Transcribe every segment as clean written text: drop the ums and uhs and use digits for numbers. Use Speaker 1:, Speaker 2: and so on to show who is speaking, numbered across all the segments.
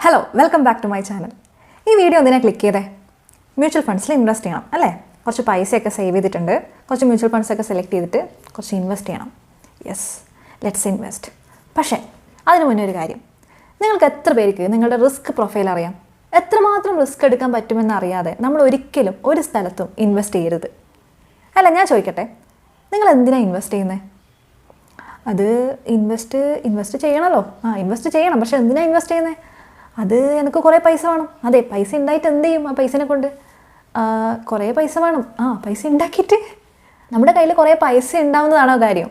Speaker 1: Hello welcome back to my channel. ഈ video എന്തിനാ click ചെയ്തേ? മ്യൂച്വൽ ഫണ്ട്സിൽ ഇൻവെസ്റ്റ് ചെയ്യണം അല്ലേ? കുറച്ച് പൈസയൊക്കെ സേവ് ചെയ്തിട്ടുണ്ട്, കുറച്ച് മ്യൂച്വൽ ഫണ്ട്സൊക്കെ സെലക്ട് ചെയ്തിട്ട് കുറച്ച് ഇൻവെസ്റ്റ് ചെയ്യണം. Yes, let's invest. പക്ഷേ അതിന് മുന്നേ ഒരു കാര്യം, നിങ്ങൾക്ക് എത്ര പേർക്ക് നിങ്ങളുടെ റിസ്ക് പ്രൊഫൈൽ അറിയാം? എത്രമാത്രം റിസ്ക് എടുക്കാൻ പറ്റുമെന്ന് അറിയാതെ നമ്മൾ ഒരിക്കലും ഒരു സ്ഥലത്തും ഇൻവെസ്റ്റ് ചെയ്യരുത്. അല്ല, ഞാൻ ചോദിക്കട്ടെ, നിങ്ങൾ എന്തിനാണ് ഇൻവെസ്റ്റ് ചെയ്യുന്നത്? അത് ഇൻവെസ്റ്റ് ചെയ്യണമല്ലോ. ഇൻവെസ്റ്റ് ചെയ്യണം. പക്ഷേ എന്തിനാണ് ഇൻവെസ്റ്റ് ചെയ്യുന്നത്? അത് എനിക്ക് കുറേ പൈസ വേണം. അതെ, പൈസ ഉണ്ടായിട്ട് എന്ത് ചെയ്യും? ആ പൈസനെ കൊണ്ട് കുറേ പൈസ വേണം. പൈസ ഉണ്ടാക്കിയിട്ട് നമ്മുടെ കയ്യിൽ കുറേ പൈസ ഉണ്ടാവുന്നതാണോ കാര്യം?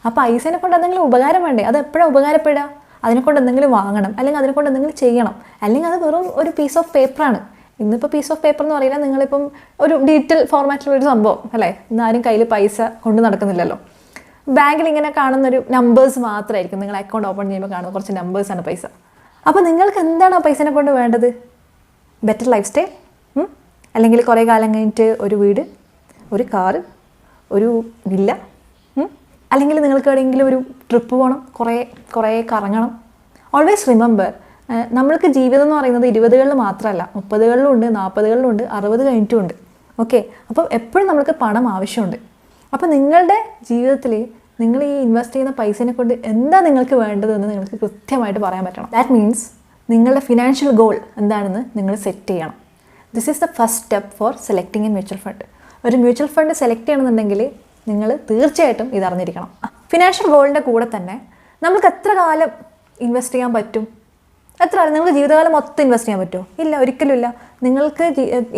Speaker 1: ആ പൈസനെ കൊണ്ട് എന്തെങ്കിലും ഉപകാരം വേണ്ടേ? അത് എപ്പോഴാണ് ഉപകാരപ്പെടുക? അതിനെക്കൊണ്ട് എന്തെങ്കിലും വാങ്ങണം, അല്ലെങ്കിൽ അതിനെക്കൊണ്ട് എന്തെങ്കിലും ചെയ്യണം. അല്ലെങ്കിൽ അത് വെറും ഒരു പീസ് ഓഫ് പേപ്പറാണ്. ഇന്നിപ്പോൾ പീസ് ഓഫ് പേപ്പർ എന്ന് പറയുന്നത് നിങ്ങളിപ്പം ഒരു ഡിജിറ്റൽ ഫോർമാറ്റിലൊരു സംഭവം അല്ലേ? ഇന്നാരും കയ്യിൽ പൈസ കൊണ്ട് നടക്കുന്നില്ലല്ലോ. ബാങ്കിൽ ഇങ്ങനെ കാണുന്നൊരു നമ്പേഴ്സ് മാത്രമായിരിക്കും. നിങ്ങൾ അക്കൗണ്ട് ഓപ്പൺ ചെയ്യുമ്പോൾ കാണുന്ന കുറച്ച് നമ്പേഴ്സാണ് പൈസ. അപ്പോൾ നിങ്ങൾക്ക് എന്താണ് ആ പൈസനെ കൊണ്ട് വേണ്ടത്? ബെറ്റർ ലൈഫ് സ്റ്റൈൽ, അല്ലെങ്കിൽ കുറേ കാലം കഴിഞ്ഞിട്ട് ഒരു വീട്, ഒരു കാറ്, ഒരു വില്ല, അല്ലെങ്കിൽ നിങ്ങൾക്ക് എവിടെയെങ്കിലും ഒരു ട്രിപ്പ് പോകണം, കുറേ കറങ്ങണം. ഓൾവേസ് റിമെമ്പർ, നമ്മൾക്ക് ജീവിതം എന്ന് പറയുന്നത് 20കളിൽ മാത്രമല്ല, 30കളിലും ഉണ്ട്, 40കളിലും ഉണ്ട്, 60 കഴിഞ്ഞിട്ടും ഉണ്ട്. ഓക്കെ, അപ്പോൾ എപ്പോഴും നമ്മൾക്ക് പണം ആവശ്യമുണ്ട്. അപ്പോൾ നിങ്ങളുടെ ജീവിതത്തിൽ നിങ്ങൾ ഈ ഇൻവെസ്റ്റ് ചെയ്യുന്ന പൈസനെ കൊണ്ട് എന്താ നിങ്ങൾക്ക് വേണ്ടതെന്ന് നിങ്ങൾക്ക് കൃത്യമായിട്ട് പറയാൻ പറ്റണം. ദാറ്റ് മീൻസ് നിങ്ങളുടെ ഫിനാൻഷ്യൽ ഗോൾ എന്താണെന്ന് നിങ്ങൾ സെറ്റ് ചെയ്യണം. This is the first step four selecting A mutual fund. ഒരു മ്യൂച്വൽ ഫണ്ട് സെലക്ട് ചെയ്യണമെന്നുണ്ടെങ്കിൽ നിങ്ങൾ തീർച്ചയായിട്ടും ഇതറിഞ്ഞിരിക്കണം. ഫിനാൻഷ്യൽ ഗോളിൻ്റെ കൂടെ തന്നെ നമുക്ക് എത്ര കാലം ഇൻവെസ്റ്റ് ചെയ്യാൻ പറ്റും? എത്ര കാലം? നിങ്ങൾക്ക് ജീവിതകാലം മൊത്തം ഇൻവെസ്റ്റ് ചെയ്യാൻ പറ്റുമോ? ഇല്ല, ഒരിക്കലും ഇല്ല. നിങ്ങൾക്ക്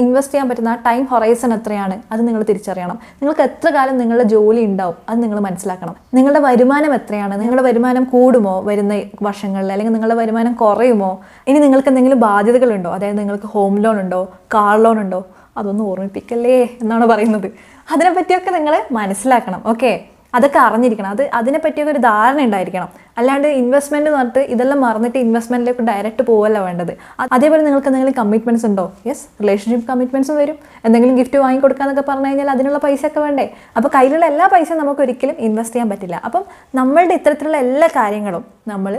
Speaker 1: ഇൻവെസ്റ്റ് ചെയ്യാൻ പറ്റുന്ന ആ ടൈം ഹൊറൈസൺ എത്രയാണ് അത് നിങ്ങൾ തിരിച്ചറിയണം. നിങ്ങൾക്ക് എത്ര കാലം നിങ്ങളുടെ ജോലി ഉണ്ടാവും അത് നിങ്ങൾ മനസ്സിലാക്കണം. നിങ്ങളുടെ വരുമാനം എത്രയാണ്? നിങ്ങളുടെ വരുമാനം കൂടുമോ വരുന്ന വർഷങ്ങളിൽ, അല്ലെങ്കിൽ നിങ്ങളുടെ വരുമാനം കുറയുമോ? ഇനി നിങ്ങൾക്ക് എന്തെങ്കിലും ബാധ്യതകളുണ്ടോ? അതായത് നിങ്ങൾക്ക് ഹോം ലോൺ ഉണ്ടോ, കാർ ലോൺ ഉണ്ടോ? അതൊന്നും ഓർമ്മിപ്പിക്കല്ലേ എന്നാണ് പറയുന്നത്. അതിനെപ്പറ്റിയൊക്കെ നിങ്ങൾ മനസ്സിലാക്കണം. ഓക്കെ, അതൊക്കെ അറിഞ്ഞിരിക്കണം. അതിനെപ്പറ്റിയൊക്കെ ഒരു ധാരണ ഉണ്ടായിരിക്കണം. അല്ലാണ്ട് ഇൻവെസ്റ്റ്മെൻറ്റ് എന്ന് പറഞ്ഞിട്ട് ഇതെല്ലാം മറന്നിട്ട് ഇൻവെസ്റ്റ്മെൻറ്റിലേക്ക് ഡയറക്റ്റ് പോവല്ല വേണ്ടത്. അതേപോലെ നിങ്ങൾക്ക് എന്തെങ്കിലും കമ്മിറ്റ്മെൻറ്റ്സ് ഉണ്ടോ? യെസ്, റിലേഷൻഷിപ്പ് കമ്മിറ്റ്മെൻറ്റ്സും വരും. എന്തെങ്കിലും ഗിഫ്റ്റ് വാങ്ങിക്കൊടുക്കാന്നൊക്കെ പറഞ്ഞു കഴിഞ്ഞാൽ അതിനുള്ള പൈസയൊക്കെ വേണ്ടേ? അപ്പോൾ കയ്യിലുള്ള എല്ലാ പൈസയും നമുക്ക് ഒരിക്കലും ഇൻവെസ്റ്റ് ചെയ്യാൻ പറ്റില്ല. അപ്പം നമ്മളുടെ ഇത്തരത്തിലുള്ള എല്ലാ കാര്യങ്ങളും നമ്മൾ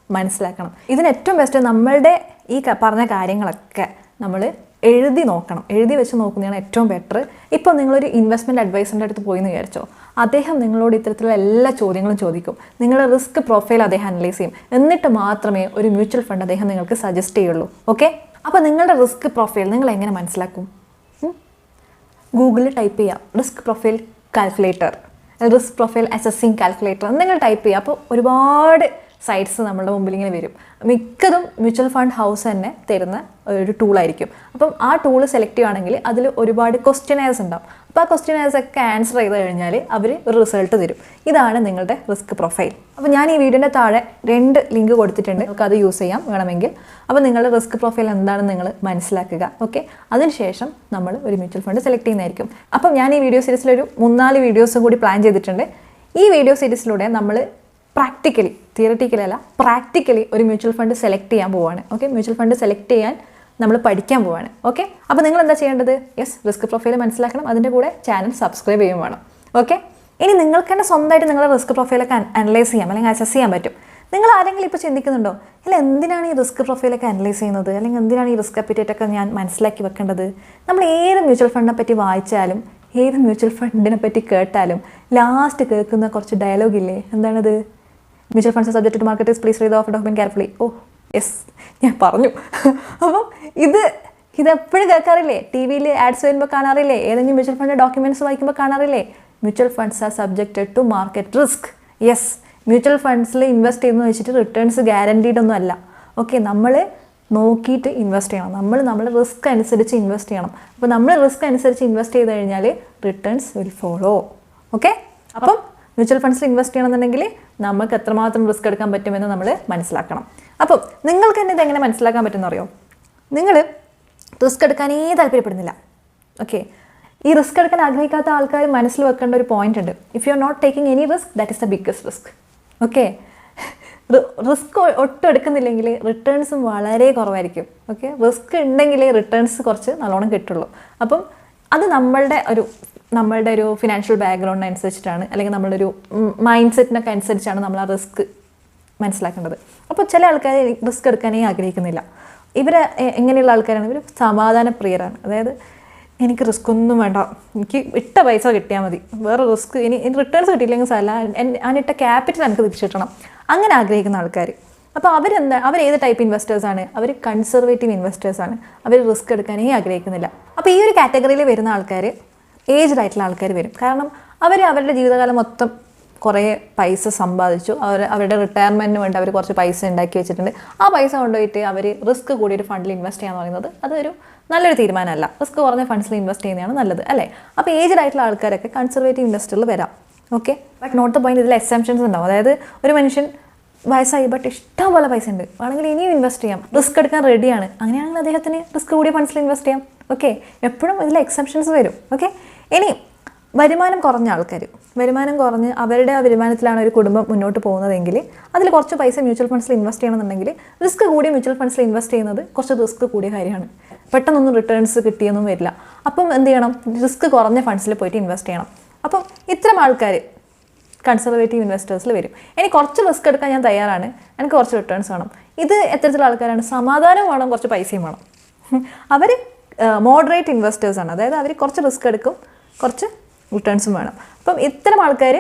Speaker 1: മനസ്സിലാക്കണം. ഇതിന് ഏറ്റവും ബെസ്റ്റ് നമ്മളുടെ ഈ പറഞ്ഞ കാര്യങ്ങളൊക്കെ നമ്മൾ എഴുതി നോക്കണം. എഴുതി വെച്ച് നോക്കുന്നതാണ് ഏറ്റവും ബെറ്റർ. ഇപ്പോൾ നിങ്ങളൊരു ഇൻവെസ്റ്റ്മെൻറ്റ് അഡ്വൈസറിൻ്റെ അടുത്ത് പോയി എന്ന് വിചാരിച്ചോ, അദ്ദേഹം നിങ്ങളോട് ഇത്തരത്തിലുള്ള എല്ലാ ചോദ്യങ്ങളും ചോദിക്കും. നിങ്ങളുടെ റിസ്ക് പ്രൊഫൈൽ അദ്ദേഹം അനലൈസ് ചെയ്യും. എന്നിട്ട് മാത്രമേ ഒരു മ്യൂച്വൽ ഫണ്ട് അദ്ദേഹം നിങ്ങൾക്ക് സജസ്റ്റ് ചെയ്യുള്ളൂ. ഓക്കെ, അപ്പോൾ നിങ്ങളുടെ റിസ്ക് പ്രൊഫൈൽ നിങ്ങൾ എങ്ങനെ മനസ്സിലാക്കും? ഗൂഗിളിൽ ടൈപ്പ് ചെയ്യാം risk profile calculator, risk profile assessing calculator നിങ്ങൾ ടൈപ്പ് ചെയ്യുക. അപ്പോൾ ഒരുപാട് സൈറ്റ്സ് നമ്മുടെ മുമ്പിൽ ഇങ്ങനെ വരും. മിക്കതും മ്യൂച്വൽ ഫണ്ട് ഹൗസ് തന്നെ തരുന്ന ഒരു ടൂളായിരിക്കും. അപ്പം ആ ടൂൾ സെലക്ട് ചെയ്യുകയാണെങ്കിൽ അതിൽ ഒരുപാട് ക്വസ്റ്റ്യനേഴ്സ് ഉണ്ടാവും. അപ്പോൾ ആ ക്വസ്റ്റ്യനേഴ്സൊക്കെ ആൻസർ ചെയ്ത് കഴിഞ്ഞാൽ അവർ ഒരു റിസൾട്ട് തരും. ഇതാണ് നിങ്ങളുടെ റിസ്ക് പ്രൊഫൈൽ. അപ്പോൾ ഞാൻ ഈ വീഡിയോൻ്റെ താഴെ 2 ലിങ്ക് കൊടുത്തിട്ടുണ്ട്, നിങ്ങൾക്ക് അത് യൂസ് ചെയ്യാം വേണമെങ്കിൽ. അപ്പോൾ നിങ്ങളുടെ റിസ്ക് പ്രൊഫൈൽ എന്താണെന്ന് നിങ്ങൾ മനസ്സിലാക്കുക. ഓക്കെ, അതിനുശേഷം നമ്മൾ ഒരു മ്യൂച്വൽ ഫണ്ട് സെലക്ട് ചെയ്യുന്നതായിരിക്കും. അപ്പം ഞാൻ ഈ വീഡിയോ സീരീസിലൊരു 3-4 വീഡിയോസും കൂടി പ്ലാൻ ചെയ്തിട്ടുണ്ട്. ഈ വീഡിയോ സീരീസിലൂടെ നമ്മൾ തിയററ്റിക്കലി അല്ല, പ്രാക്ടിക്കലി ഒരു മ്യൂച്വൽ ഫണ്ട് സെലക്ട് ചെയ്യാൻ പോവുകയാണ്. ഓക്കെ, മ്യൂച്വൽ ഫണ്ട് സെലക്ട് ചെയ്യാൻ നമ്മൾ പഠിക്കാൻ പോവുകയാണ്. ഓക്കെ, അപ്പോൾ നിങ്ങൾ എന്താ ചെയ്യേണ്ടത്? യെസ്, റിസ്ക് പ്രൊഫൈൽ മനസ്സിലാക്കണം, അതിൻ്റെ കൂടെ ചാനൽ സബ്സ്ക്രൈബ് ചെയ്യും വേണം. ഓക്കെ, ഇനി നിങ്ങൾക്ക് തന്നെ സ്വന്തമായിട്ട് നിങ്ങളുടെ റിസ്ക് പ്രൊഫൈലൊക്കെ അനലൈസ് ചെയ്യാം, അല്ലെങ്കിൽ അസസ് ചെയ്യാൻ പറ്റും. നിങ്ങൾ ആരെങ്കിലും ഇപ്പോൾ ചിന്തിക്കുന്നുണ്ടോ, അല്ല എന്തിനാണ് ഈ റിസ്ക് പ്രൊഫൈലൊക്കെ അനലൈസ് ചെയ്യുന്നത്, അല്ലെങ്കിൽ എന്തിനാണ് ഈ റിസ്ക് അപ്പിറ്റേറ്റൊക്കെ ഞാൻ മനസ്സിലാക്കി വെക്കേണ്ടത്? നമ്മൾ ഏത് മ്യൂച്വൽ ഫണ്ടിനെ പറ്റി വായിച്ചാലും, ഏത് മ്യൂച്വൽ ഫണ്ടിനെ പറ്റി കേട്ടാലും ലാസ്റ്റ് കേൾക്കുന്ന കുറച്ച് ഡയലോഗ് ഇല്ലേ, എന്താണത്? Mutual funds subject to market, please read the offer document carefully. Yes, ഞാൻ പറഞ്ഞു. അപ്പം ഇതെപ്പോഴും കേൾക്കാറില്ലേ? ടി വിയിൽ ആഡ്സ് വരുമ്പോൾ കാണാറില്ലേ? ഏതെങ്കിലും മ്യൂച്വൽ ഫണ്ട് ഡോക്യുമെൻറ്റ്സ് വായിക്കുമ്പോൾ കാണാറില്ലേ? Mutual funds are subjected to market risk. Yes, mutual ഫണ്ട്സിൽ ഇൻവെസ്റ്റ് ചെയ്യുന്നത് വെച്ചിട്ട് റിട്ടേൺസ് ഗ്യാരണ്ടീഡ് ഒന്നും അല്ല. ഓക്കെ, നമ്മൾ നോക്കിയിട്ട് ഇൻവെസ്റ്റ് ചെയ്യണം. നമ്മൾ റിസ്ക് അനുസരിച്ച് ഇൻവെസ്റ്റ് ചെയ്യണം. അപ്പോൾ നമ്മൾ റിസ്ക് അനുസരിച്ച് ഇൻവെസ്റ്റ് ചെയ്ത് കഴിഞ്ഞാൽ റിട്ടേൺസ് വിൽ ഫോളോ. ഓക്കെ, അപ്പം മ്യൂച്വൽ ഫണ്ട്സിൽ ഇൻവെസ്റ്റ് ചെയ്യണമെന്നുണ്ടെങ്കിൽ നമുക്ക് എത്രമാത്രം റിസ്ക് എടുക്കാൻ പറ്റുമെന്ന് നമ്മൾ മനസ്സിലാക്കണം. അപ്പം നിങ്ങൾക്ക് തന്നെ ഇതെങ്ങനെ മനസ്സിലാക്കാൻ പറ്റുമെന്ന് അറിയോ? നിങ്ങൾ റിസ്ക് എടുക്കാനേ താല്പര്യപ്പെടുന്നില്ല. ഓക്കെ, ഈ റിസ്ക് എടുക്കാൻ ആഗ്രഹിക്കാത്ത ആൾക്കാർ മനസ്സിൽ വെക്കേണ്ട ഒരു പോയിന്റ് ഉണ്ട്. If you are not taking any risk, that is the biggest risk. Okay, risk ഒട്ടും എടുക്കുന്നില്ലെങ്കിൽ റിട്ടേൺസും വളരെ കുറവായിരിക്കും. ഓക്കെ, റിസ്ക് ഉണ്ടെങ്കിൽ റിട്ടേൺസ് കുറച്ച് നല്ലോണം കിട്ടുള്ളൂ. അപ്പം അത് നമ്മളുടെ ഒരു ഫിനാൻഷ്യൽ ബാക്ക്ഗ്രൗണ്ട് അനുസരിച്ചിട്ടാണ്, അല്ലെങ്കിൽ നമ്മളുടെ ഒരു മൈൻഡ് സെറ്റിനൊക്കെ അനുസരിച്ചാണ് നമ്മൾ ആ റിസ്ക് മനസ്സിലാക്കേണ്ടത്. അപ്പോൾ ചില ആൾക്കാർ റിസ്ക് എടുക്കാനേ ആഗ്രഹിക്കുന്നില്ല. ഇവർ എങ്ങനെയുള്ള ആൾക്കാരാണ്? ഇവർ സമാധാനപ്രിയരാണ്. അതായത് എനിക്ക് റിസ്ക് ഒന്നും വേണ്ട, എനിക്ക് ഇട്ട പൈസ കിട്ടിയാൽ മതി, വേറെ റിസ്ക് ഇനി റിട്ടേൺസ് കിട്ടിയില്ലെങ്കിൽ സാല ഞാനിട്ട ക്യാപിറ്റൽ എനിക്ക് തിരിച്ചു കിട്ടണം, അങ്ങനെ ആഗ്രഹിക്കുന്ന ആൾക്കാർ. അപ്പോൾ അവർ ഏത് ടൈപ്പ് ഇൻവെസ്റ്റേഴ്സാണ്? അവർ കൺസർവേറ്റീവ് ഇൻവെസ്റ്റേഴ്സാണ്. അവർ റിസ്ക് എടുക്കാനേ ആഗ്രഹിക്കുന്നില്ല. അപ്പോൾ ഈ ഒരു കാറ്റഗറിയിൽ വരുന്ന ആൾക്കാർ ഏജ്ഡ് ആയിട്ടുള്ള ആൾക്കാർ വരും. കാരണം അവരുടെ ജീവിതകാലം മൊത്തം കുറേ പൈസ സമ്പാദിച്ചു, അവരുടെ റിട്ടയർമെൻറ്റിന് വേണ്ടി അവർ കുറച്ച് പൈസ ഉണ്ടാക്കി വെച്ചിട്ടുണ്ട്. ആ പൈസ കൊണ്ടുപോയിട്ട് അവർ റിസ്ക് കൂടിയൊരു ഫണ്ടിൽ ഇൻവെസ്റ്റ് ചെയ്യാന്ന് പറയുന്നത് അതൊരു നല്ലൊരു തീരുമാനമല്ല. റിസ്ക് കുറഞ്ഞ ഫണ്ട്സിൽ ഇൻവെസ്റ്റ് ചെയ്യുന്നതാണ് നല്ലത്, അല്ലേ? അപ്പോൾ ഏജ്ഡ് ആയിട്ടുള്ള ആൾക്കാരൊക്കെ കൺസർവേറ്റീവ് ഇൻവെസ്റ്ററിൽ വരാം. Okay, but note the point. ഇതിൽ എക്സെപ്ഷൻസ് ഉണ്ടാവും. അതായത് ഒരു മനുഷ്യൻ വയസ്സായി ബട്ട് ഇഷ്ടം പോലെ പൈസ ഉണ്ട്, വേണമെങ്കിൽ ഇനിയും ഇൻവെസ്റ്റ് ചെയ്യാം, റിസ്ക് എടുക്കാൻ റെഡിയാണ്, അങ്ങനെയാണെങ്കിൽ അദ്ദേഹത്തിന് റിസ്ക് കൂടിയ ഫണ്ട്സിൽ ഇൻവെസ്റ്റ് ചെയ്യാം. ഓക്കെ, എപ്പോഴും ഇതിൽ എക്സെപ്ഷൻസ് വരും. ഓക്കെ, ഇനി വരുമാനം കുറഞ്ഞ ആൾക്കാർ, വരുമാനം കുറഞ്ഞ് അവരുടെ ആ വരുമാനത്തിലാണ് ഒരു കുടുംബം മുന്നോട്ട് പോകുന്നതെങ്കിൽ അതിൽ കുറച്ച് പൈസ മ്യൂച്വൽ ഫണ്ട്സിൽ ഇൻവെസ്റ്റ് ചെയ്യണമെന്നുണ്ടെങ്കിൽ റിസ്ക് കൂടിയ മ്യൂച്വൽ ഫണ്ട്സിൽ ഇൻവെസ്റ്റ് ചെയ്യുന്നത് കുറച്ച് റിസ്ക് കൂടിയ കാര്യമാണ്. പെട്ടെന്നൊന്നും റിട്ടേൺസ് കിട്ടിയൊന്നും വരില്ല. അപ്പം എന്ത് ചെയ്യണം? റിസ്ക് കുറഞ്ഞ ഫണ്ട്സിൽ പോയിട്ട് ഇൻവെസ്റ്റ് ചെയ്യണം. അപ്പം ഇത്തരം ആൾക്കാർ കൺസർവേറ്റീവ് ഇൻവെസ്റ്റേഴ്സിൽ വരും. ഇനി കുറച്ച് റിസ്ക് എടുക്കാൻ ഞാൻ തയ്യാറാണ്, എനിക്ക് കുറച്ച് റിട്ടേൺസ് വേണം. ഇത് എത്തരത്തിലുള്ള ആൾക്കാരാണ്? സമാധാനം വേണം, കുറച്ച് പൈസയും വേണം. അവർ മോഡറേറ്റ് ഇൻവെസ്റ്റേഴ്സാണ്. അതായത് അവർ കുറച്ച് റിസ്ക് എടുക്കും, കുറച്ച് റിട്ടേൺസും വേണം. അപ്പം ഇത്തരം ആൾക്കാർ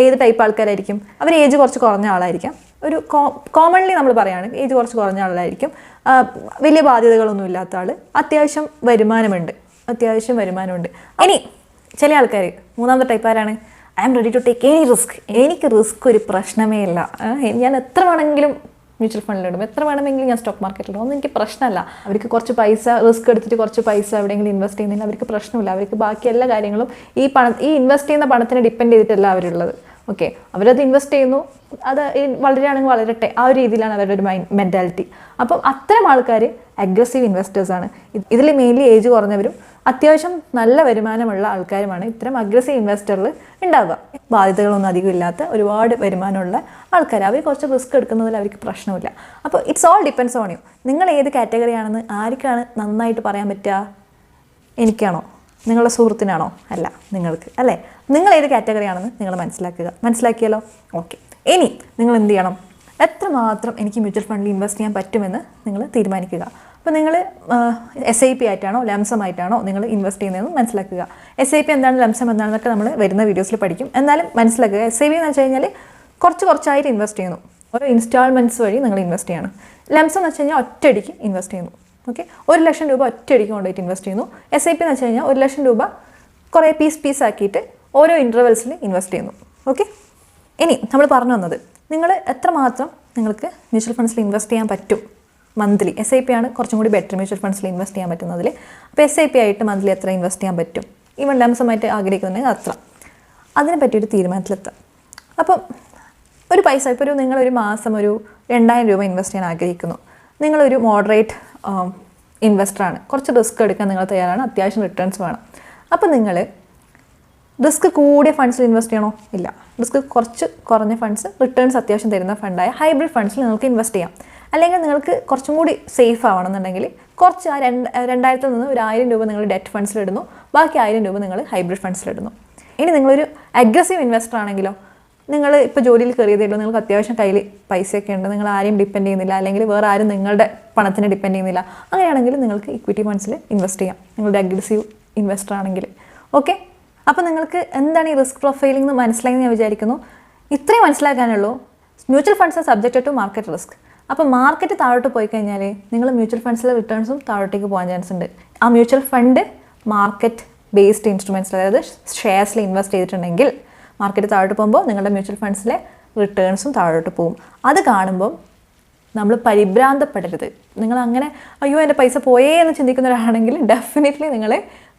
Speaker 1: ഏത് ടൈപ്പ് ആൾക്കാരായിരിക്കും? അവർ ഏജ് കുറച്ച് കുറഞ്ഞ ആളായിരിക്കാം. ഒരു കോമൺലി നമ്മൾ പറയുകയാണെങ്കിൽ ഏജ് കുറച്ച് കുറഞ്ഞ ആളായിരിക്കും. വലിയ ബാധ്യതകളൊന്നും ഇല്ലാത്ത ആൾ, അത്യാവശ്യം വരുമാനമുണ്ട്. ഇനി ചില ആൾക്കാർ, മൂന്നാമത്തെ ടൈപ്പ് ആരാണ്? I am ready to take any risk. എനിക്ക് റിസ്ക് ഒരു പ്രശ്നമേ ഇല്ല, ഞാൻ എത്ര വേണമെങ്കിലും മ്യൂച്വൽ ഫണ്ടിലിടും, എത്ര വേണമെങ്കിലും ഞാൻ സ്റ്റോക്ക് മാർക്കറ്റിലിടും, ഒന്നും എനിക്ക് പ്രശ്നമല്ല. അവർക്ക് കുറച്ച് പൈസ റിസ്ക് എടുത്തിട്ട് കുറച്ച് പൈസ എവിടെയെങ്കിലും ഇൻവെസ്റ്റ് ചെയ്യുന്നതിന് അവർക്ക് പ്രശ്നമില്ല. അവർക്ക് ബാക്കി എല്ലാ കാര്യങ്ങളും ഈ ഇൻവെസ്റ്റ് ചെയ്യുന്ന പണത്തിനെ ഡിപ്പെൻഡ് ചെയ്തിട്ടല്ല അവരുള്ളത്. ഓക്കെ, അവരത് ഇൻവെസ്റ്റ് ചെയ്യുന്നു, അത് വളരെയാണെങ്കിൽ വളരട്ടെ, ആ ഒരു രീതിയിലാണ് അവരുടെ ഒരു മെൻറ്റാലിറ്റി. അപ്പം അത്തരം ആൾക്കാർ അഗ്രസീവ് ഇൻവെസ്റ്റേഴ്സാണ്. ഇതിൽ മെയിൻലി ഏജ് കുറഞ്ഞവരും അത്യാവശ്യം നല്ല വരുമാനമുള്ള ആൾക്കാരുമാണ് ഇത്തരം അഗ്രസീവ് ഇൻവെസ്റ്ററിൽ ഉണ്ടാവുക. ബാധ്യതകളൊന്നും അധികം ഇല്ലാത്ത ഒരുപാട് വരുമാനമുള്ള ആൾക്കാർ, അവർ കുറച്ച് റിസ്ക് എടുക്കുന്നതിൽ അവർക്ക് പ്രശ്നമില്ല. അപ്പോൾ it's all depends on you. നിങ്ങൾ ഏത് കാറ്റഗറിയാണെന്ന് ആർക്കാണ് നന്നായിട്ട് പറയാൻ പറ്റുക? എനിക്കാണോ? നിങ്ങളുടെ സുഹൃത്തിനാണോ? അല്ല, നിങ്ങൾക്ക്, അല്ലേ? നിങ്ങൾ ഏത് കാറ്റഗറിയാണെന്ന് നിങ്ങൾ മനസ്സിലാക്കിയല്ലോ. ഓക്കെ, ഇനി നിങ്ങൾ എന്ത് ചെയ്യണം? എത്രമാത്രം എനിക്ക് മ്യൂച്വൽ ഫണ്ടിൽ ഇൻവെസ്റ്റ് ചെയ്യാൻ പറ്റുമെന്ന് നിങ്ങൾ തീരുമാനിക്കുക. അപ്പോൾ നിങ്ങൾ SIP ആയിട്ടാണോ ലംസം ആയിട്ടാണോ നിങ്ങൾ ഇൻവെസ്റ്റ് ചെയ്യുന്നതെന്ന് മനസ്സിലാക്കുക. SIP എന്താണ്, ലംസം എന്താണെന്നൊക്കെ നമ്മൾ വരുന്ന വീഡിയോസിൽ പഠിക്കും. എന്നാലും മനസ്സിലാക്കുക, SIP എന്ന് വെച്ച് കഴിഞ്ഞാൽ കുറച്ചായിട്ട് ഇൻവെസ്റ്റ് ചെയ്യുന്നു, ഓരോ ഇൻസ്റ്റാൾമെൻറ്റ്സ് വഴി നിങ്ങൾ ഇൻവെസ്റ്റ് ചെയ്യണം. ലംസം എന്ന് വെച്ച് കഴിഞ്ഞാൽ ഒറ്റയടിക്ക് ഇൻവെസ്റ്റ് ചെയ്യുന്നു. ഓക്കെ, 1 ലക്ഷം രൂപ ഒറ്റയടിക്ക് കൊണ്ടുപോയിട്ട് ഇൻവെസ്റ്റ് ചെയ്യുന്നു. SIP എന്ന് വെച്ച് കഴിഞ്ഞാൽ 1 ലക്ഷം രൂപ കുറേ പീസ് ആക്കിയിട്ട് ഓരോ ഇൻ്റർവെൽസിൽ ഇൻവെസ്റ്റ് ചെയ്യുന്നു. ഓക്കെ, ഇനി നമ്മൾ പറഞ്ഞു വന്നത് നിങ്ങൾ എത്രമാത്രം നിങ്ങൾക്ക് മ്യൂച്വൽ ഫണ്ട്സിൽ ഇൻവെസ്റ്റ് ചെയ്യാൻ പറ്റും മന്ത്ലി. SIP ആണ് കുറച്ചും കൂടി ബെറ്റർ മ്യൂച്വൽ ഫണ്ട്സിൽ ഇൻവെസ്റ്റ് ചെയ്യാൻ പറ്റുന്നതിൽ. അപ്പോൾ SIP ആയിട്ട് മന്ത്ലി എത്ര ഇൻവെസ്റ്റ് ചെയ്യാൻ പറ്റും, ഈവൻ ലംസമായിട്ട് ആഗ്രഹിക്കുന്നുണ്ടെങ്കിൽ അത്ര, അതിനെ പറ്റിയൊരു തീരുമാനത്തിലെത്താം. അപ്പം ഒരു പൈസ, ഇപ്പോൾ നിങ്ങളൊരു മാസം ഒരു 2000 രൂപ ഇൻവെസ്റ്റ് ചെയ്യാൻ ആഗ്രഹിക്കുന്നു. നിങ്ങളൊരു മോഡറേറ്റ് ഇൻവെസ്റ്ററാണ്, കുറച്ച് റിസ്ക് എടുക്കാൻ നിങ്ങൾ തയ്യാറാണ്, അത്യാവശ്യം റിട്ടേൺസ് വേണം. അപ്പോൾ നിങ്ങൾ റിസ്ക് കൂടിയ ഫണ്ട്സിൽ ഇൻവെസ്റ്റ് ചെയ്യണോ? ഇല്ല. റിസ്ക് കുറച്ച് കുറഞ്ഞ ഫണ്ട്സ്, റിട്ടേൺസ് അത്യാവശ്യം തരുന്ന ഫണ്ടായ ഹൈബ്രിഡ് ഫണ്ട്സിൽ നിങ്ങൾക്ക് ഇൻവെസ്റ്റ് ചെയ്യാം. അല്ലെങ്കിൽ നിങ്ങൾക്ക് കുറച്ചും കൂടി സേഫ് ആവണമെന്നുണ്ടെങ്കിൽ കുറച്ച് 2000 നിന്ന് ഒരു 1000 രൂപ നിങ്ങൾ ഡെറ്റ് ഫണ്ട്സിലിടുന്നു, ബാക്കി 1000 രൂപ നിങ്ങൾ ഹൈബ്രിഡ് ഫണ്ട്സിലിടുന്നു. ഇനി നിങ്ങളൊരു അഗ്രസീവ് ഇൻവെസ്റ്റർ ആണെങ്കിലോ, നിങ്ങൾ ഇപ്പോൾ ജോലിയിൽ കയറിയതേയുള്ളൂ, നിങ്ങൾക്ക് അത്യാവശ്യം കയ്യിൽ പൈസയൊക്കെ ഉണ്ട്, നിങ്ങൾ ആരെയും ഡിപ്പെൻഡ് ചെയ്യുന്നില്ല, അല്ലെങ്കിൽ വേറെ ആരും നിങ്ങളുടെ പണത്തിന് ഡിപ്പെൻഡ് ചെയ്യുന്നില്ല, അങ്ങനെയാണെങ്കിൽ നിങ്ങൾക്ക് ഇക്വിറ്റി ഫണ്ട്സിൽ ഇൻവെസ്റ്റ് ചെയ്യാം, നിങ്ങളുടെ അഗ്രസീവ് ഇൻവെസ്റ്റർ ആണെങ്കിൽ. ഓക്കെ, അപ്പോൾ നിങ്ങൾക്ക് എന്താണ് ഈ റിസ്ക് പ്രൊഫൈലിംഗ് എന്ന് മനസ്സിലായെന്ന് ഞാൻ വിചാരിക്കുന്നു. ഇത്രയും മനസ്സിലാക്കാനുള്ളൂ. Mutual funds subject to market risk. അപ്പോൾ മാർക്കറ്റ് താഴോട്ട് പോയി കഴിഞ്ഞാൽ നിങ്ങൾ മ്യൂച്വൽ ഫണ്ട്സിലെ റിട്ടേൺസും താഴോട്ടേക്ക് പോകാൻ ചാൻസ് ഉണ്ട്. ആ mutual fund market based instruments, അതായത് ഷെയർസിൽ ഇൻവെസ്റ്റ് ചെയ്തിട്ടുണ്ടെങ്കിൽ മാർക്കറ്റ് താഴോട്ട് പോകുമ്പോൾ നിങ്ങളുടെ മ്യൂച്വൽ ഫണ്ട്സിലെ റിട്ടേൺസും താഴോട്ട് പോകും. അത് കാണുമ്പം നമ്മൾ പരിഭ്രാന്തപ്പെടരുത്. നിങ്ങൾ അങ്ങനെ അയ്യോ എൻ്റെ പൈസ പോയേ എന്ന് ചിന്തിക്കുന്നവരാണെങ്കിൽ ഡെഫിനറ്റ്ലി നിങ്ങൾ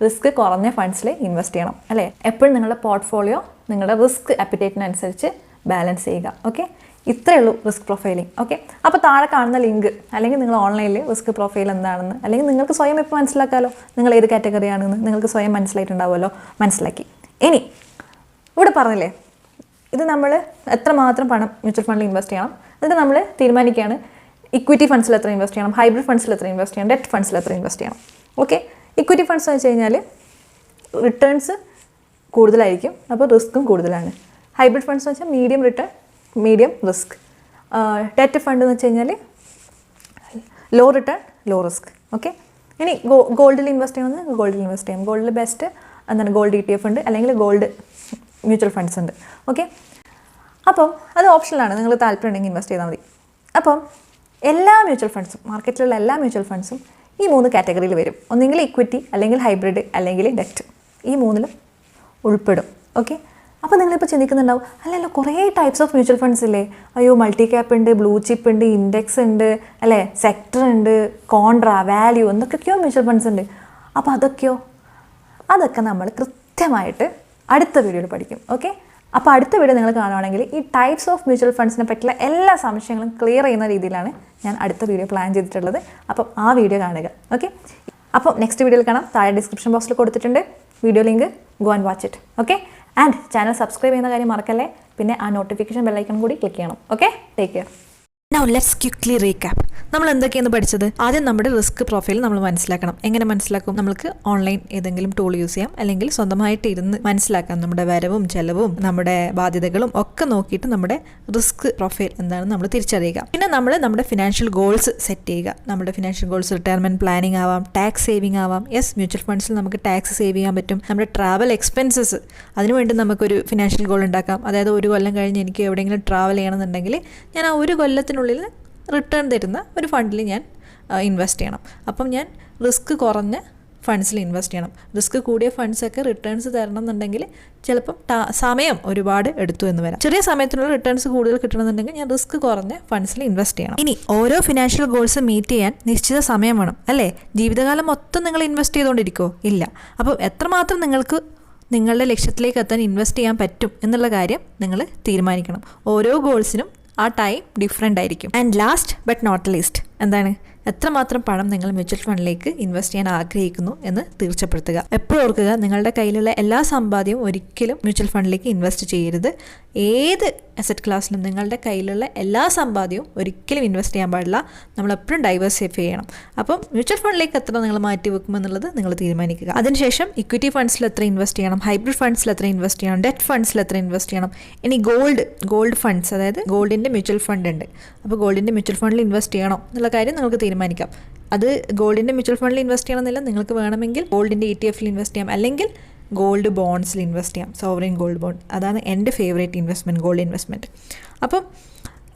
Speaker 1: റിസ്ക് കുറഞ്ഞ ഫണ്ട്സിൽ ഇൻവെസ്റ്റ് ചെയ്യണം, അല്ലേ? എപ്പോഴും നിങ്ങളുടെ പോർട്ട്ഫോളിയോ നിങ്ങളുടെ റിസ്ക് അപ്പിറ്റേറ്റിനനുസരിച്ച് ബാലൻസ് ചെയ്യുക. ഓക്കെ, ഇത്രയേ ഉള്ളൂ റിസ്ക് പ്രൊഫൈലിംഗ്. ഓക്കെ, അപ്പോൾ താഴെ കാണുന്ന ലിങ്ക്, അല്ലെങ്കിൽ നിങ്ങൾ ഓൺലൈനിൽ റിസ്ക് പ്രൊഫൈൽ എന്താണെന്ന്, അല്ലെങ്കിൽ നിങ്ങൾക്ക് സ്വയം ഇപ്പോൾ മനസ്സിലാക്കാമല്ലോ നിങ്ങൾ ഏത് കാറ്റഗറിയാണെന്ന് നിങ്ങൾക്ക് സ്വയം മനസ്സിലായിട്ടുണ്ടാവുമല്ലോ. മനസ്സിലാക്കി. ഇനി ഇവിടെ പറഞ്ഞില്ലേ, ഇത് നമ്മൾ എത്രമാത്രം പണം മ്യൂച്വൽ ഫണ്ടിൽ ഇൻവെസ്റ്റ് ചെയ്യണം, എന്നിട്ട് നമ്മൾ തീരുമാനിക്കുകയാണ് ഇക്വിറ്റി ഫണ്ട്സിൽ എത്ര ഇൻവെസ്റ്റ് ചെയ്യണം, ഹൈബ്രിഡ് ഫണ്ട്സിൽ എത്ര ഇൻവെസ്റ്റ് ചെയ്യണം, ഡെറ്റ് ഫണ്ട്സിൽ എത്ര ഇൻവെസ്റ്റ് ചെയ്യണം. ഓക്കെ, ഇക്വിറ്റി ഫണ്ട്സ് എന്ന് വെച്ച് കഴിഞ്ഞാൽ റിട്ടേൺസ് കൂടുതലായിരിക്കും, അപ്പോൾ റിസ്ക്കും കൂടുതലാണ്. ഹൈബ്രിഡ് ഫണ്ട്സ് എന്ന് വെച്ചാൽ medium return, medium risk. Debt fund എന്ന് വെച്ച് കഴിഞ്ഞാൽ low return low risk. Okay, ഇനി ഗോൾഡിൽ ഇൻവെസ്റ്റ് ചെയ്യണമെന്ന് ഗോൾഡിൽ ഇൻവെസ്റ്റ് ചെയ്യാം. ഗോൾഡിൽ ബെസ്റ്റ് എന്താണ് ഗോൾഡ് ETF ഉണ്ട്, അല്ലെങ്കിൽ ഗോൾഡ് മ്യൂച്വൽ ഫണ്ട്സ് ഉണ്ട്. ഓക്കെ, അപ്പം അത് ഓപ്ഷനിലാണ്, നിങ്ങൾ താല്പര്യം ഉണ്ടെങ്കിൽ ഇൻവെസ്റ്റ് ചെയ്താൽ മതി. അപ്പം എല്ലാ മ്യൂച്വൽ ഫണ്ട്സും, മാർക്കറ്റിലുള്ള എല്ലാ മ്യൂച്വൽ ഫണ്ട്സും ഈ 3 കാറ്റഗറിയിൽ വരും. ഒന്നെങ്കിൽ ഇക്വിറ്റി, അല്ലെങ്കിൽ ഹൈബ്രിഡ്, അല്ലെങ്കിൽ ഡെറ്റ്. ഈ 3ലും ഉൾപ്പെടും. ഓക്കെ, അപ്പോൾ നിങ്ങളിപ്പോൾ ചിന്തിക്കുന്നുണ്ടാവും, അല്ലല്ലോ കുറേ ടൈപ്സ് ഓഫ് മ്യൂച്വൽ ഫണ്ട്സ് ഇല്ലേ, അയ്യോ മൾട്ടി ക്യാപ്പ് ഉണ്ട്, ബ്ലൂ ചിപ്പ് ഉണ്ട്, ഇൻഡെക്സ് ഉണ്ട്, അല്ലേ, സെക്ടർ ഉണ്ട്, കോൺട്ര, വാല്യൂ, എന്തൊക്കെയോ മ്യൂച്വൽ ഫണ്ട്സ് ഉണ്ട്. അപ്പോൾ അതൊക്കെ നമ്മൾ കൃത്യമായിട്ട് അടുത്ത വീഡിയോയിൽ പഠിക്കും. ഓക്കെ, അപ്പോൾ അടുത്ത വീഡിയോ നിങ്ങൾ കാണുവാണെങ്കിൽ ഈ ടൈപ്സ് ഓഫ് മ്യൂച്വൽ ഫണ്ട്സിനെ പറ്റിയുള്ള എല്ലാ സംശയങ്ങളും ക്ലിയർ ചെയ്യുന്ന രീതിയിലാണ് ഞാൻ അടുത്ത വീഡിയോ പ്ലാൻ ചെയ്തിട്ടുള്ളത്. അപ്പം ആ വീഡിയോ കാണുക. ഓക്കെ, അപ്പോൾ നെക്സ്റ്റ് വീഡിയോയിൽ കാണാം. താഴെ ഡിസ്ക്രിപ്ഷൻ ബോക്സിൽ കൊടുത്തിട്ടുണ്ട് video link. Go and watch it. Okay, and channel subscribe ചെയ്യുന്ന കാര്യം മറക്കല്ലേ. പിന്നെ ആ നോട്ടിഫിക്കേഷൻ ബെല്ലൈക്കൺ കൂടി ക്ലിക്ക് ചെയ്യണം. Okay, take care. Now let's quickly recap. നമ്മൾ എന്തൊക്കെയാണ് പഠിച്ചത്? ആദ്യം നമ്മുടെ റിസ്ക് പ്രൊഫൈൽ നമ്മൾ മനസ്സിലാക്കണം. എങ്ങനെ മനസ്സിലാക്കും? നമുക്ക് ഓൺലൈൻ ഏതെങ്കിലും ടൂൾ യൂസ് ചെയ്യാം, അല്ലെങ്കിൽ സ്വന്തമായിട്ട് ഇരുന്ന് മനസ്സിലാക്കാം. നമ്മുടെ വരവും ചെലവും നമ്മുടെ ബാധ്യതകളും ഒക്കെ നോക്കിയിട്ട് നമ്മുടെ റിസ്ക് പ്രൊഫൈൽ എന്താണെന്ന് നമ്മൾ തിരിച്ചറിയുക. പിന്നെ നമ്മൾ നമ്മുടെ ഫിനാൻഷ്യൽ ഗോൾസ് സെറ്റ് ചെയ്യുക. നമ്മുടെ ഫിനാൻഷ്യൽ ഗോൾസ് റിട്ടയർമെന്റ് പ്ലാനിങ് ആവാം, ടാക്സ് സേവിങ് ആവാം. യെസ്, മ്യൂച്വൽ ഫണ്ട്സിൽ നമുക്ക് ടാക്സ് സേവ് ചെയ്യാൻ പറ്റും. നമ്മുടെ ട്രാവൽ എക്സ്പെൻസസ്, അതിനുവേണ്ടി നമുക്കൊരു ഫിനാൻഷ്യൽ ഗോൾ ഉണ്ടാക്കാം. അതായത് ഒരു കൊല്ലം കഴിഞ്ഞ് എനിക്ക് എവിടെയെങ്കിലും ട്രാവൽ ചെയ്യണമെന്നുണ്ടെങ്കിൽ ഞാൻ ആ ഒരു കൊല്ലത്തിനുള്ളിൽ റിട്ടേൺ തരുന്ന ഒരു ഫണ്ടിൽ ഞാൻ ഇൻവെസ്റ്റ് ചെയ്യണം. അപ്പം ഞാൻ റിസ്ക് കുറഞ്ഞ ഫണ്ട്സിൽ ഇൻവെസ്റ്റ് ചെയ്യണം. റിസ്ക് കൂടിയ ഫണ്ട്സൊക്കെ റിട്ടേൺസ് തരണം എന്നുണ്ടെങ്കിൽ ചിലപ്പം സമയം ഒരുപാട് എടുത്തു എന്ന് വരാം. ചെറിയ സമയത്തിനുള്ള റിട്ടേൺസ് കൂടുതൽ കിട്ടണമെന്നുണ്ടെങ്കിൽ ഞാൻ റിസ്ക് കുറഞ്ഞ ഫണ്ട്സിൽ ഇൻവെസ്റ്റ് ചെയ്യണം. ഇനി ഓരോ ഫിനാൻഷ്യൽ ഗോൾസ് മീറ്റ് ചെയ്യാൻ നിശ്ചിത സമയം വേണം, അല്ലേ? ജീവിതകാലം മൊത്തം നിങ്ങൾ ഇൻവെസ്റ്റ് ചെയ്തുകൊണ്ടിരിക്കുമോ? ഇല്ല. അപ്പം എത്രമാത്രം നിങ്ങൾക്ക് നിങ്ങളുടെ ലക്ഷ്യത്തിലേക്ക് എത്താൻ ഇൻവെസ്റ്റ് ചെയ്യാൻ പറ്റും എന്നുള്ള കാര്യം നിങ്ങൾ തീരുമാനിക്കണം. ഓരോ ഗോൾസിനും ആ ടൈം ഡിഫറെൻ്റ് ആയിരിക്കും. And last but not least, എന്താണ്, എത്രമാത്രം പണം നിങ്ങൾ മ്യൂച്വൽ ഫണ്ടിലേക്ക് ഇൻവെസ്റ്റ് ചെയ്യാൻ ആഗ്രഹിക്കുന്നു എന്ന് തീർച്ചപ്പെടുത്തുക. എപ്പോഴും ഓർക്കുക, നിങ്ങളുടെ കയ്യിലുള്ള എല്ലാ സമ്പാദ്യവും ഒരിക്കലും മ്യൂച്വൽ ഫണ്ടിലേക്ക് ഇൻവെസ്റ്റ് ചെയ്യരുത്. ഏത് അസറ്റ് ക്ലാസ്സിലും നിങ്ങളുടെ കയ്യിലുള്ള എല്ലാ സമ്പാദ്യവും ഒരിക്കലും ഇൻവെസ്റ്റ് ചെയ്യാൻ പാടില്ല. നമ്മളെപ്പോഴും ഡൈവേഴ്സിഫൈ ചെയ്യണം. അപ്പം മ്യൂച്വൽ ഫണ്ടിലേക്ക് എത്ര നിങ്ങൾ മാറ്റി വെക്കുമെന്നുള്ളത് നിങ്ങൾ തീരുമാനിക്കുക. അതിനുശേഷം ഇക്വിറ്റി ഫണ്ട്സിൽ എത്ര ഇൻവെസ്റ്റ് ചെയ്യണം, ഹൈബ്രിഡ് ഫണ്ട്സിൽ എത്ര ഇൻവെസ്റ്റ് ചെയ്യണം, ഡെറ്റ് ഫണ്ട്സിൽ എത്ര ഇൻവെസ്റ്റ് ചെയ്യണം. ഇനി ഗോൾഡ് ഫണ്ട്സ്, അതായത് ഗോൾഡിൻ്റെ മ്യൂച്വൽ ഫണ്ട് ഉണ്ട്. അപ്പോൾ ഗോൾഡിൻ്റെ മ്യൂച്വൽ ഫണ്ടിൽ ഇൻവെസ്റ്റ് ചെയ്യണം എന്നുള്ള കാര്യം നിങ്ങൾക്ക് തീരുമാനിക്കാം. അത് ഗോൾഡിൻ്റെ മ്യൂച്വൽ ഫണ്ടിൽ ഇൻവെസ്റ്റ് ചെയ്യണമെന്നില്ല. നിങ്ങൾക്ക് വേണമെങ്കിൽ ഗോൾഡിൻ്റെ ETF ഇൻവെസ്റ്റ് ചെയ്യാം, അല്ലെങ്കിൽ ഗോൾഡ് ബോണ്ട്സിൽ ഇൻവെസ്റ്റ് ചെയ്യാം, സോവറിൻ ഗോൾഡ് ബോണ്ട്. അതാണ് എൻ്റെ ഫേവറേറ്റ് ഇൻവെസ്റ്റ്മെൻറ്റ്, ഗോൾഡ് ഇൻവെസ്റ്റ്മെൻറ്റ്. അപ്പം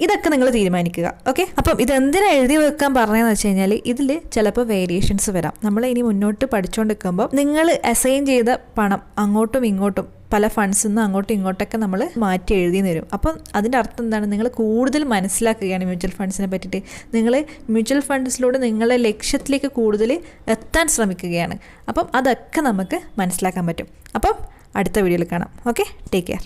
Speaker 1: ഇതൊക്കെ നിങ്ങൾ തീരുമാനിക്കുക. ഓക്കെ, അപ്പം ഇതെന്തിനാണ് എഴുതി വെക്കാൻ പറഞ്ഞതെന്ന് വെച്ച് കഴിഞ്ഞാൽ ഇതിൽ ചിലപ്പോൾ വേരിയേഷൻസ് വരാം. നമ്മൾ ഇനി മുന്നോട്ട് പഠിച്ചുകൊണ്ടിരിക്കുമ്പോൾ നിങ്ങൾ അസൈൻ ചെയ്ത പണം അങ്ങോട്ടും ഇങ്ങോട്ടും പല ഫണ്ട്സിൽ നിന്ന് അങ്ങോട്ടും ഇങ്ങോട്ടൊക്കെ നമ്മൾ മാറ്റി എഴുതി തരും. അപ്പം അതിൻ്റെ അർത്ഥം എന്താണ്? നിങ്ങൾ കൂടുതൽ മനസ്സിലാക്കുകയാണ് മ്യൂച്വൽ ഫണ്ട്സിനെ പറ്റിയിട്ട്. നിങ്ങൾ മ്യൂച്വൽ ഫണ്ട്സിലൂടെ നിങ്ങളുടെ ലക്ഷ്യത്തിലേക്ക് കൂടുതൽ എത്താൻ ശ്രമിക്കുകയാണ്. അപ്പം അതൊക്കെ നമുക്ക് മനസ്സിലാക്കാൻ പറ്റും. അപ്പം അടുത്ത വീഡിയോയിൽ കാണാം. Okay, take care.